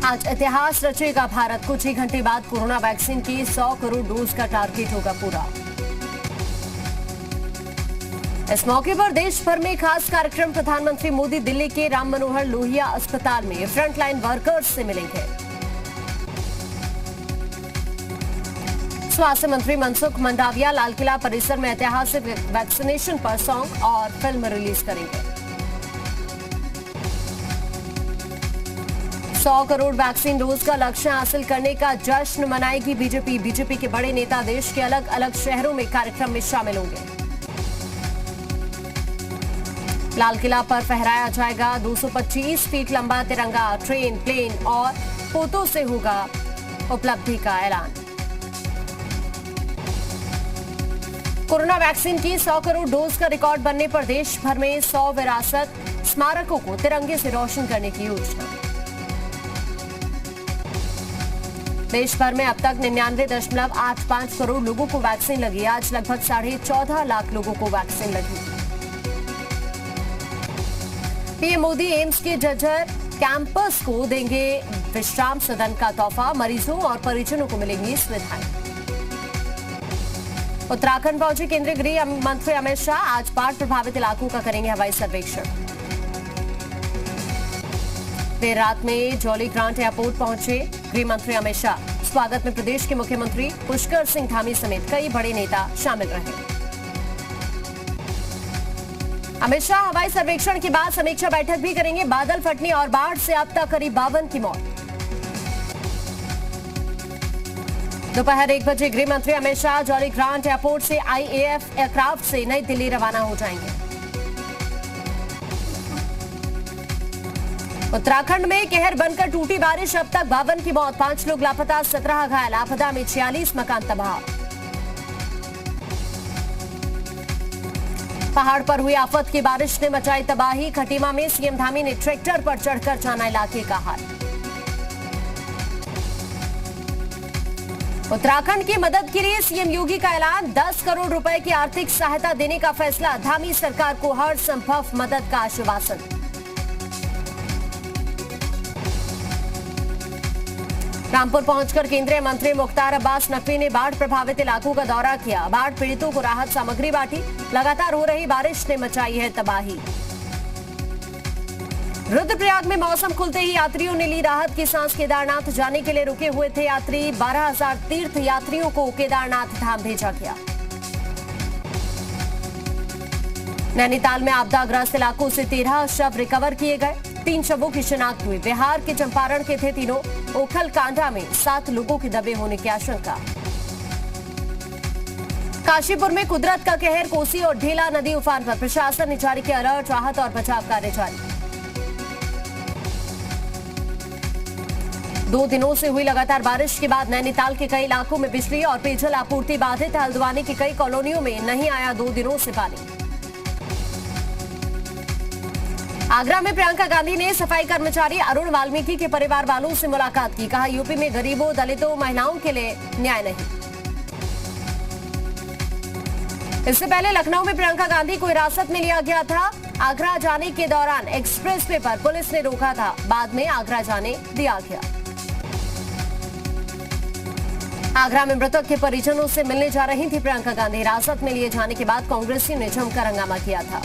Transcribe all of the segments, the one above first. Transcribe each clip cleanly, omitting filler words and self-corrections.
आज इतिहास रचेगा भारत। कुछ ही घंटे बाद कोरोना वैक्सीन की 100 करोड़ डोज का टारगेट होगा पूरा। इस मौके पर देश भर में खास कार्यक्रम। प्रधानमंत्री मोदी दिल्ली के राम मनोहर लोहिया अस्पताल में फ्रंटलाइन वर्कर्स से मिलेंगे। स्वास्थ्य मंत्री मनसुख मंडाविया लाल किला परिसर में ऐतिहासिक वैक्सीनेशन पर सॉन्ग और फिल्म रिलीज करेंगे। 100 करोड़ वैक्सीन डोज का लक्ष्य हासिल करने का जश्न मनाएगी बीजेपी। बीजेपी के बड़े नेता देश के अलग अलग शहरों में कार्यक्रम में शामिल होंगे। लाल किला पर फहराया जाएगा 225 फीट लंबा तिरंगा। ट्रेन, प्लेन और पोतों से होगा उपलब्धि का ऐलान। कोरोना वैक्सीन की 100 करोड़ डोज का रिकॉर्ड बनने पर देश भर में 100 विरासत स्मारकों को तिरंगे से रोशन करने की योजना। देश भर में अब तक 99.85 करोड़ लोगों को वैक्सीन लगी। आज लगभग 14.5 लाख लोगों को वैक्सीन लगी। पीएम मोदी एम्स के जर्जर कैंपस को देंगे विश्राम सदन का तोहफा। मरीजों और परिजनों को मिलेंगी सुविधाएं। उत्तराखंड पहुंचे केंद्रीय गृह मंत्री अमित शाह। आज बाढ़ प्रभावित इलाकों का करेंगे हवाई सर्वेक्षण। देर रात में जौलीग्रांट एयरपोर्ट पहुंचे गृह मंत्री अमित शाह। स्वागत में प्रदेश के मुख्यमंत्री पुष्कर सिंह धामी समेत कई बड़े नेता शामिल रहे। अमित शाह हवाई सर्वेक्षण के बाद समीक्षा बैठक भी करेंगे। बादल फटने और बाढ़ से अब तक करीब 52 की मौत। दोपहर 1 बजे गृह मंत्री अमित शाह जौलीग्रांट एयरपोर्ट से आईएएफ एयरक्राफ्ट से नई दिल्ली रवाना हो जाएंगे। उत्तराखंड में कहर बनकर टूटी बारिश। अब तक 52 की मौत, 5 लोग लापता, 17 घायल। आपदा में 46 मकान तबाह। पहाड़ पर हुई आफत की बारिश ने मचाई तबाही। खटीमा में सीएम धामी ने ट्रैक्टर पर चढ़कर जाना इलाके का हाल। उत्तराखंड की मदद के लिए सीएम योगी का ऐलान। 10 करोड़ रुपए की आर्थिक सहायता देने का फैसला। धामी सरकार को हर संभव मदद का आश्वासन। रामपुर पहुंचकर केंद्रीय मंत्री मुख्तार अब्बास नकवी ने बाढ़ प्रभावित इलाकों का दौरा किया। बाढ़ पीड़ितों को राहत सामग्री बांटी। लगातार हो रही बारिश ने मचाई है तबाही। रुद्रप्रयाग में मौसम खुलते ही यात्रियों ने ली राहत की सांस। केदारनाथ जाने के लिए रुके हुए थे यात्री। 12,000 तीर्थ यात्रियों को केदारनाथ धाम भेजा गया। नैनीताल में आपदाग्रस्त इलाकों से 13 शव रिकवर किए गए। 3 शवों की शिनाख्त हुई। बिहार के चंपारण के थे तीनों। ओखल कांडा में 7 लोगों के दबे होने की आशंका। काशीपुर में कुदरत का कहर। कोसी और ढेला नदी उफान पर। प्रशासन ने जारी किया अलर्ट। राहत और बचाव कार्य जारी। 2 दिनों से हुई लगातार बारिश के बाद नैनीताल के कई इलाकों में बिजली और पेयजल आपूर्ति बाधित। हल्द्वानी की कई कॉलोनियों में नहीं आया 2 दिनों से पानी। आगरा में प्रियंका गांधी ने सफाई कर्मचारी अरुण वाल्मीकि के परिवार वालों से मुलाकात की। कहा यूपी में गरीबों, दलितों, महिलाओं के लिए न्याय नहीं। इससे पहले लखनऊ में प्रियंका गांधी को हिरासत में लिया गया था। आगरा जाने के दौरान एक्सप्रेस वे पर पुलिस ने रोका था। बाद में आगरा जाने दिया गया। आगरा में मृतक के परिजनों से मिलने जा रही थी प्रियंका गांधी। हिरासत में लिए जाने के बाद कांग्रेसियों ने जमकर हंगामा किया था।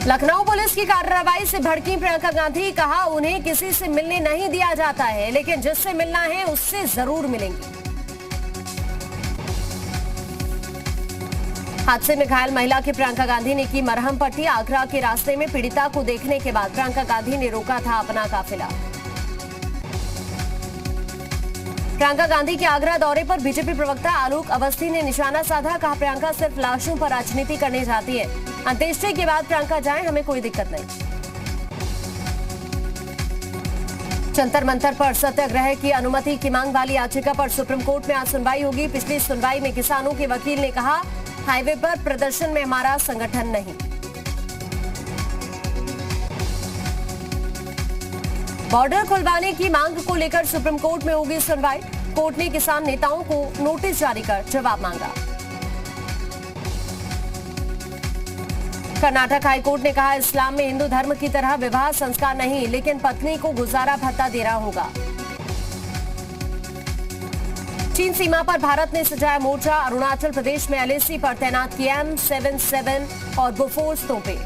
लखनऊ पुलिस की कार्रवाई से भड़की प्रियंका गांधी। कहा उन्हें किसी से मिलने नहीं दिया जाता है, लेकिन जिससे मिलना है उससे जरूर मिलेंगे। हादसे में घायल महिला की प्रियंका गांधी ने की मरहम पट्टी। आगरा के रास्ते में पीड़िता को देखने के बाद प्रियंका गांधी ने रोका था अपना काफिला। प्रियंका गांधी के आगरा दौरे पर बीजेपी प्रवक्ता आलोक अवस्थी ने निशाना साधा। कहा प्रियंका सिर्फ लाशों पर राजनीति करने जाती है। अंत्येष्टि के बाद प्रियंका जाए, हमें कोई दिक्कत नहीं। जंतर मंतर पर सत्याग्रह की अनुमति की मांग वाली याचिका पर सुप्रीम कोर्ट में आज सुनवाई होगी। पिछली सुनवाई में किसानों के वकील ने कहा हाईवे पर प्रदर्शन में हमारा संगठन नहीं। बॉर्डर खुलवाने की मांग को लेकर सुप्रीम कोर्ट में होगी सुनवाई। कोर्ट ने किसान नेताओं को नोटिस जारी कर जवाब मांगा। कर्नाटक हाईकोर्ट ने कहा, इस्लाम में हिंदू धर्म की तरह विवाह संस्कार नहीं, लेकिन पत्नी को गुजारा भत्ता देना होगा। चीन सीमा पर भारत ने सजाया मोर्चा, अरुणाचल प्रदेश में एलएसी पर तैनात की M77 और बोफोर्स तोपें।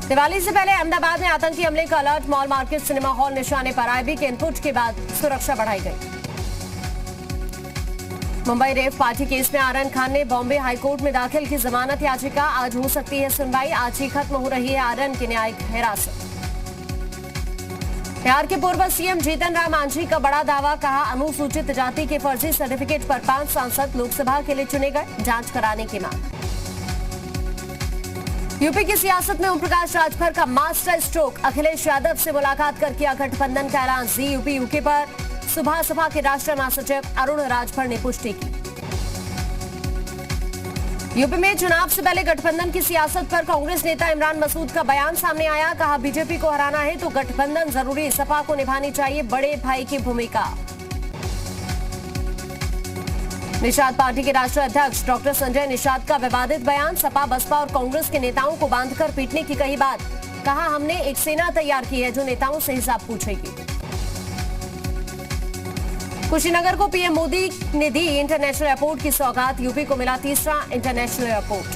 दिवाली से पहले अहमदाबाद में आतंकी हमले का alert, mall market cinema hall निशाने पर। आईबी के इनपुट के बाद सुरक्षा बढ़ाई गई। मुंबई रेप पार्टी केस में आर्यन खान ने बॉम्बे हाईकोर्ट में दाखिल की जमानत याचिका। आज हो सकती है सुनवाई। आज ही खत्म हो रही है आर्यन की न्यायिक हिरासत। बिहार के पूर्व सीएम जीतन राम मांझी का बड़ा दावा, कहा अनुसूचित जाति के फर्जी सर्टिफिकेट पर 5 सांसद लोकसभा के लिए चुने गए, जांच कराने की मांग। यूपी की सियासत में ओम प्रकाश राजभर का मास्टर स्ट्रोक, अखिलेश यादव से मुलाकात कर किया गठबंधन का ऐलान। यूपी यूके पर सुभाष सभा के राष्ट्रीय महासचिव अरुण राजभर ने पुष्टि की। यूपी में चुनाव से पहले गठबंधन की सियासत पर कांग्रेस नेता इमरान मसूद का बयान सामने आया, कहा बीजेपी को हराना है तो गठबंधन जरूरी, सपा को निभानी चाहिए बड़े भाई की भूमिका। निषाद पार्टी के राष्ट्रीय अध्यक्ष डॉक्टर संजय निषाद का विवादित बयान, सपा बसपा और कांग्रेस के नेताओं को बांधकर पीटने की कही बात, कहा हमने एक सेना तैयार की है जो नेताओं से हिसाब पूछेगी। कुशीनगर को पीएम मोदी ने दी इंटरनेशनल एयरपोर्ट की सौगात, यूपी को मिला तीसरा इंटरनेशनल एयरपोर्ट।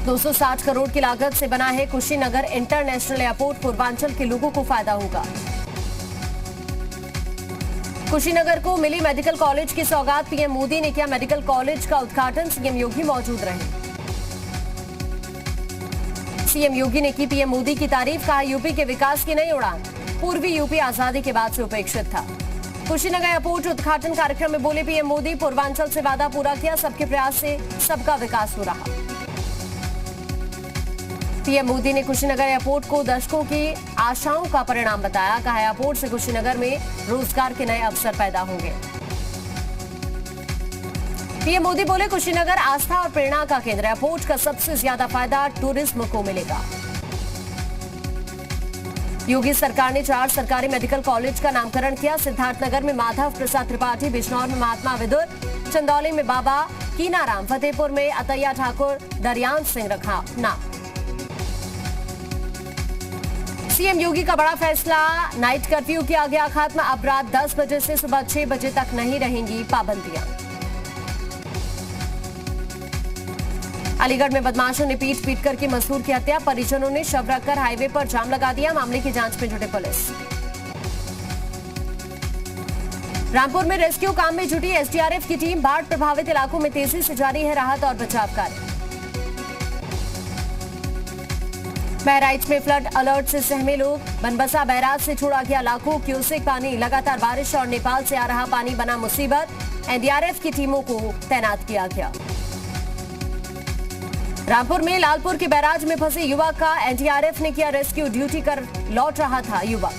260 करोड़ की लागत से बना है कुशीनगर इंटरनेशनल एयरपोर्ट, पूर्वांचल के लोगों को फायदा होगा। कुशीनगर को मिली मेडिकल कॉलेज की सौगात, पीएम मोदी ने किया मेडिकल कॉलेज का उद्घाटन, सीएम योगी मौजूद रहे। सीएम योगी ने की पीएम मोदी की तारीफ, कहा यूपी के विकास की नई उड़ान, पूर्वी यूपी आजादी के बाद से उपेक्षित था। कुशीनगर एयरपोर्ट उद्घाटन कार्यक्रम में बोले पीएम मोदी, पूर्वांचल से वादा पूरा किया, सबके प्रयास से सबका विकास हो रहा। पीएम मोदी ने कुशीनगर एयरपोर्ट को दशकों की आशाओं का परिणाम बताया, कहा एयरपोर्ट से कुशीनगर में रोजगार के नए अवसर पैदा होंगे। पीएम मोदी बोले कुशीनगर आस्था और प्रेरणा का केंद्र, एयरपोर्ट का सबसे ज्यादा फायदा टूरिज्म को मिलेगा। योगी सरकार ने 4 सरकारी मेडिकल कॉलेज का नामकरण किया, सिद्धार्थनगर में माधव प्रसाद त्रिपाठी, बिजनौर में महात्मा विदुर, चंदौली में बाबा कीनाराम, फतेहपुर में अतैया ठाकुर, दरियान सिंह रखा नाम। सीएम योगी का बड़ा फैसला, नाइट कर्फ्यू किया गया खत्म, अब रात 10 बजे से सुबह 6 बजे तक नहीं रहेंगी पाबंदियां। अलीगढ़ में बदमाशों ने पीट कर की मजदूर की हत्या, परिजनों ने शव रखकर हाईवे पर जाम लगा दिया, मामले की जांच में जुटे पुलिस। रामपुर में रेस्क्यू काम में जुटी एसडीआरएफ की टीम, बाढ़ प्रभावित इलाकों में तेजी से जारी है राहत और बचाव कार्य। बहराइच में फ्लड अलर्ट से सहमे लोग, बनबसा बैराज से छोड़ा गया लाखों क्यूसेक पानी, लगातार बारिश और नेपाल से आ रहा पानी बना मुसीबत, एनडीआरएफ की टीमों को तैनात किया गया। रामपुर में लालपुर के बैराज में फंसे युवक का एनडीआरएफ ने किया रेस्क्यू, ड्यूटी कर लौट रहा था युवक।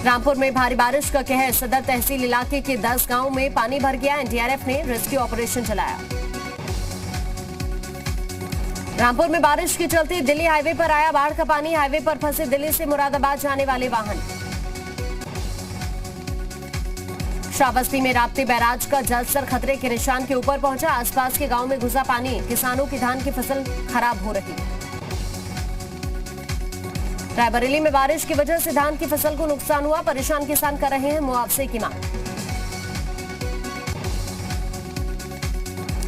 रामपुर में भारी बारिश का कहर, सदर तहसील इलाके के 10 गांवों में पानी भर गया, एनडीआरएफ ने रेस्क्यू ऑपरेशन चलाया। रामपुर में बारिश के चलते दिल्ली हाईवे पर आया बाढ़ का पानी, हाईवे पर फंसे दिल्ली से मुरादाबाद जाने वाले वाहन। श्रावस्ती में राप्ती बैराज का जलस्तर खतरे के निशान के ऊपर पहुंचा, आसपास के गांव में घुसा पानी, किसानों की धान की फसल खराब हो रही। रायबरेली में बारिश की वजह से धान की फसल को नुकसान हुआ, परेशान किसान कर रहे हैं मुआवजे की मांग।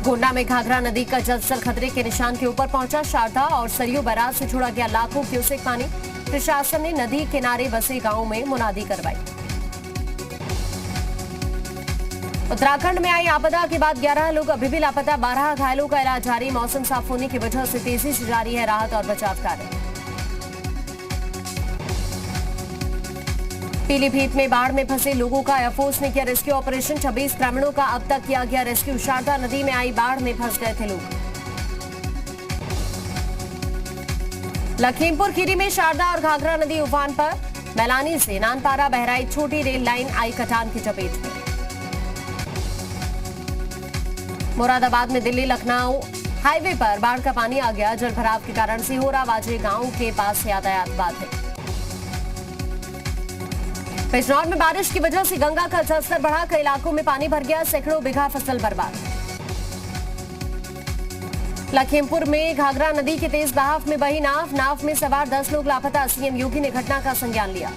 गोंडा में घाघरा नदी का जलस्तर खतरे के निशान के ऊपर पहुंचा, शारदा और सरयू बैराज से छोड़ा गया लाखों क्यूसेक पानी, प्रशासन ने नदी किनारे बसे गांवों में मुनादी करवाई। उत्तराखंड में आई आपदा के बाद 11 लोग अभी भी लापता, 12 घायलों का इलाज जारी, मौसम साफ होने की वजह से तेजी से जारी है राहत और बचाव कार्य। पीलीभीत में बाढ़ में फंसे लोगों का एयरफोर्स ने किया रेस्क्यू ऑपरेशन, 26 ग्रामीणों का अब तक किया गया रेस्क्यू, शारदा नदी में आई बाढ़ में फंस गए थे लोग। लखीमपुर खीरी में शारदा और घाघरा नदी उफान पर, मैलानी से नानपारा बहराइच छोटी रेल लाइन आई कटान की चपेट में। मुरादाबाद में दिल्ली लखनऊ हाईवे पर बाढ़ का पानी आ गया, जलभराव के कारण सिहोरा वाजे गांव के पास यातायात बाधित। बिजनौर में बारिश की वजह से गंगा का जलस्तर बढ़ा, कई इलाकों में पानी भर गया, सैकड़ों बीघा फसल बर्बाद। लखीमपुर में घाघरा नदी के तेज बहाव में बही नाव में सवार 10 लोग लापता, सीएम योगी ने घटना का संज्ञान लिया।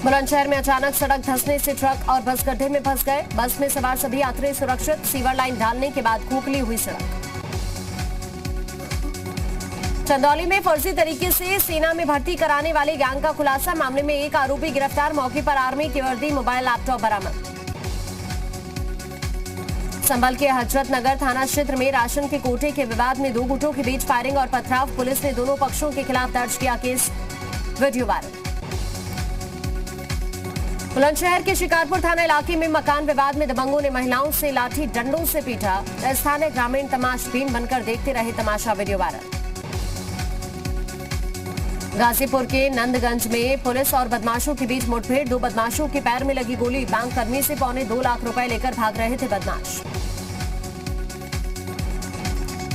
बुलंदशहर में अचानक सड़क धंसने से ट्रक और बस गड्ढे में फंस गए, बस में सवार सभी यात्री सुरक्षित, सीवर लाइन ढालने के बाद खोखली हुई सड़क। चंदौली में फर्जी तरीके से सेना में भर्ती कराने वाले गैंग का खुलासा, मामले में एक आरोपी गिरफ्तार, मौके पर आर्मी की वर्दी, मोबाइल, लैपटॉप बरामद। संभल के हजरत नगर थाना क्षेत्र में राशन के कोटे के विवाद में 2 गुटों के बीच फायरिंग और पथराव, पुलिस ने दोनों पक्षों के खिलाफ दर्ज किया केस, वीडियो वायरल। बुलंदशहर के शिकारपुर थाना इलाके में मकान विवाद में दबंगों ने महिलाओं से लाठी डंडों से पीटा, स्थानीय ग्रामीण तमाशबीन बनकर देखते रहे तमाशा, वीडियो वायरल। गाजीपुर के नंदगंज में पुलिस और बदमाशों के बीच मुठभेड़, 2 बदमाशों के पैर में लगी गोली, बैंक कर्मी से 2.25 लाख रुपए लेकर भाग रहे थे बदमाश।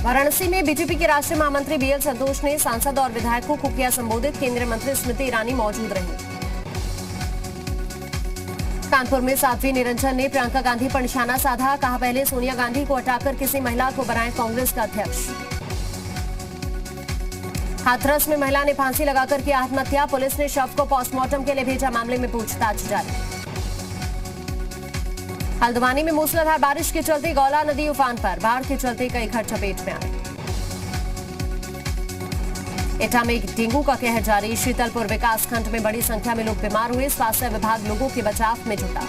वाराणसी में बीजेपी के राष्ट्रीय महामंत्री बीएल संतोष ने सांसद और विधायकों को किया संबोधित, केंद्रीय मंत्री स्मृति ईरानी मौजूद रही। कानपुर में साध्वी निरंजन ने प्रियंका गांधी पर निशाना साधा, कहा पहले सोनिया गांधी को हटाकर किसी महिला को बनाएं कांग्रेस का अध्यक्ष। हाथरस में महिला ने फांसी लगाकर की आत्महत्या, पुलिस ने शव को पोस्टमार्टम के लिए भेजा, मामले में पूछताछ जारी। हल्द्वानी में मूसलाधार बारिश के चलते गौला नदी उफान पर, बाढ़ के चलते कई घर चपेट में आए। एटा में डेंगू का कहर जारी, शीतलपुर विकासखंड में बड़ी संख्या में लोग बीमार हुए, स्वास्थ्य विभाग लोगों के बचाव में जुटा।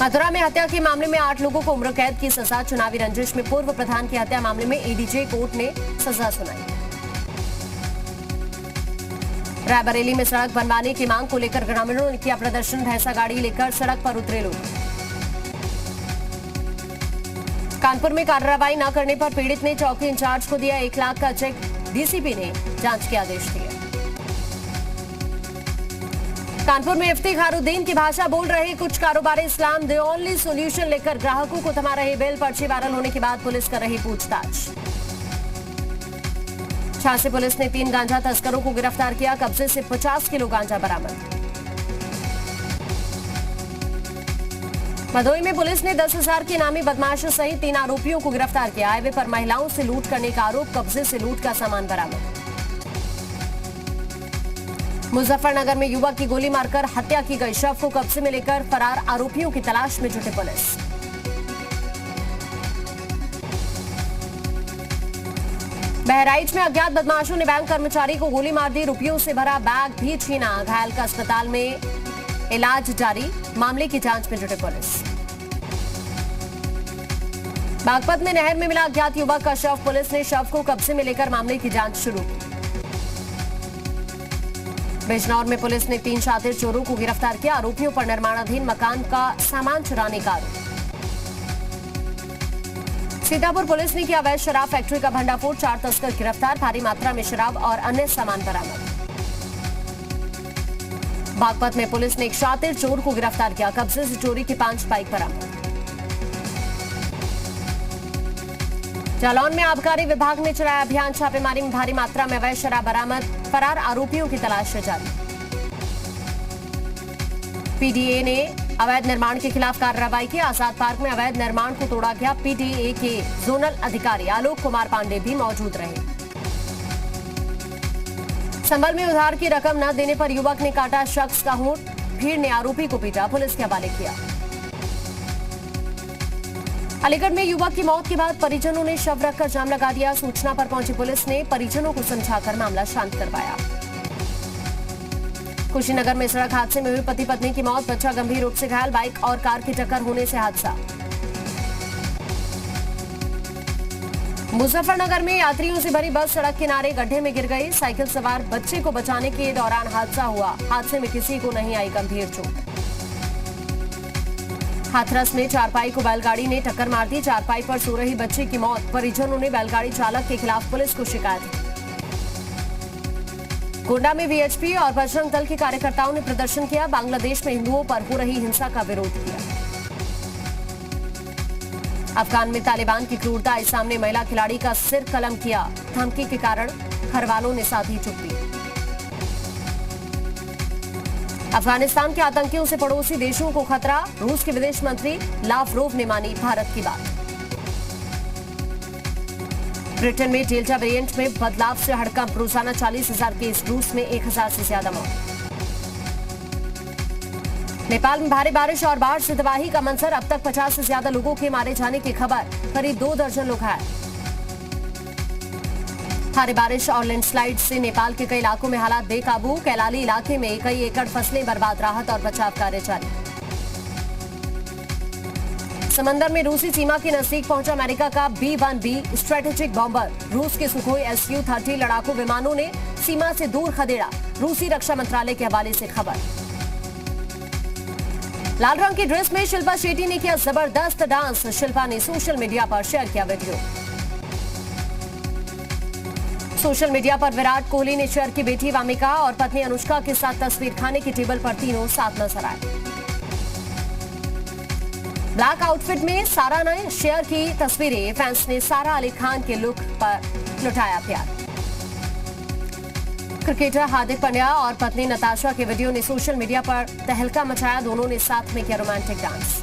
मथुरा में हत्या के मामले में 8 लोगों को उम्र कैद की सजा, चुनावी रंजिश में पूर्व प्रधान की हत्या मामले में एडीजे कोर्ट ने सजा सुनाई। रायबरेली में सड़क बनवाने की मांग को लेकर ग्रामीणों ने किया प्रदर्शन, भैंसा गाड़ी लेकर सड़क पर उतरे लोग। कानपुर में कार्रवाई न करने पर पीड़ित ने चौकी इंचार्ज को दिया 1 लाख का चेक, डीसीपी ने जांच के आदेश दिए। कानपुर में इफ्तिखारुद्दीन की भाषा बोल रहे कुछ कारोबारी इस्लाम द ओनली सोल्यूशन लेकर ग्राहकों को थमा रहे बिल, पर्ची वायरल होने के बाद पुलिस कर रही पूछताछ। झांसी पुलिस ने 3 गांजा तस्करों को गिरफ्तार किया, कब्जे से 50 किलो गांजा बरामद। भदोही में पुलिस ने 10,000 के इनामी बदमाशों सहित 3 आरोपियों को गिरफ्तार किया, हाईवे पर महिलाओं से लूट करने का आरोप, कब्जे से लूट का सामान बरामद। मुजफ्फरनगर में युवक की गोली मारकर हत्या की गई, शव को कब्जे में लेकर फरार आरोपियों की तलाश में जुटे पुलिस। बहराइच में अज्ञात बदमाशों ने बैंक कर्मचारी को गोली मार दी, रुपयों से भरा बैग भी छीना, घायल का अस्पताल में इलाज जारी, मामले की जांच में जुटे पुलिस। बागपत में नहर में मिला अज्ञात युवक का शव, पुलिस ने शव को कब्जे में लेकर मामले की जांच शुरू की। बिजनौर में पुलिस ने 3 शातिर चोरों को गिरफ्तार किया, आरोपियों पर निर्माणाधीन मकान का सामान चुराने का आरोप। सीतापुर पुलिस ने किया अवैध शराब फैक्ट्री का भंडाफोड़, 4 तस्कर गिरफ्तार, भारी मात्रा में शराब और अन्य सामान बरामद। बागपत में पुलिस ने एक शातिर चोर को गिरफ्तार किया, कब्जे से चोरी की 5 बाइक बरामद। जालौन में आबकारी विभाग ने चलाया अभियान, छापेमारी में भारी मात्रा में अवैध शराब बरामद, फरार आरोपियों की तलाश जारी। पीडीए ने अवैध निर्माण के खिलाफ कार्रवाई की, आजाद पार्क में अवैध निर्माण को तोड़ा गया, पीडीए के जोनल अधिकारी आलोक कुमार पांडे भी मौजूद रहे। संभल में उधार की रकम न देने पर युवक ने काटा शख्स का होंठ, भीड़ ने आरोपी को पीटा, पुलिस के हवाले किया। अलीगढ़ में युवक की मौत के बाद परिजनों ने शव रखकर जाम लगा दिया, सूचना पर पहुंची पुलिस ने परिजनों को समझाकर मामला शांत करवाया। कुशीनगर में सड़क हादसे में हुई पति पत्नी की मौत, बच्चा गंभीर रूप से घायल, बाइक और कार की टक्कर होने से हादसा। मुजफ्फरनगर में यात्रियों से भरी बस सड़क किनारे गड्ढे में गिर गई, साइकिल सवार बच्चे को बचाने के दौरान हादसा हुआ, हादसे में किसी को नहीं आई गंभीर चोट। हाथरस में चारपाई को बैलगाड़ी ने टक्कर मार दी, चारपाई पर सो रही बच्चे की मौत, परिजनों ने बैलगाड़ी चालक के खिलाफ पुलिस को शिकायत की। गोंडा में वीएचपी और बजरंग दल के कार्यकर्ताओं ने प्रदर्शन किया, बांग्लादेश में हिंदुओं पर हो रही हिंसा का विरोध किया। अफगान में तालिबान की क्रूरता सामने, महिला खिलाड़ी का सिर कलम किया, धमकी के कारण घर वालों ने साधी चुप्पी। अफगानिस्तान के आतंकियों से पड़ोसी देशों को खतरा, रूस के विदेश मंत्री लावरोव ने मानी भारत की बात। ब्रिटेन में डेल्टा वेरिएंट में बदलाव से हड़कंप, रोजाना 40,000 केस, रूस में 1,000 से ज्यादा मौत। नेपाल में भारी बारिश और बाढ़ से तबाही का मंजर, अब तक 50 से ज्यादा लोगों के मारे जाने की खबर, करीब 2 दर्जन लोग घायल। भारी बारिश और लैंडस्लाइड से नेपाल के कई इलाकों में हालात बेकाबू, कैलाली इलाके में कई एकड़ फसलें बर्बाद, राहत और बचाव कार्य जारी। समंदर में रूसी सीमा के नजदीक पहुंचा अमेरिका का B-1B स्ट्रेटेजिक बॉम्बर, रूस के सुखोई Su-30 लड़ाकू विमानों ने सीमा से दूर खदेड़ा, रूसी रक्षा मंत्रालय के हवाले से खबर। लाल रंग की ड्रेस में शिल्पा शेट्टी ने किया जबरदस्त डांस, शिल्पा ने सोशल मीडिया पर शेयर किया वीडियो। सोशल मीडिया पर विराट कोहली ने शेयर की बेटी वामिका और पत्नी अनुष्का के साथ तस्वीर, खाने की टेबल पर तीनों साथ नजर आए। ब्लैक आउटफिट में सारा ने शेयर की तस्वीरें, फैंस ने सारा अली खान के लुक पर लुटाया प्यार। क्रिकेटर हार्दिक पांड्या और पत्नी नताशा के वीडियो ने सोशल मीडिया पर तहलका मचाया, दोनों ने साथ में किया रोमांटिक डांस।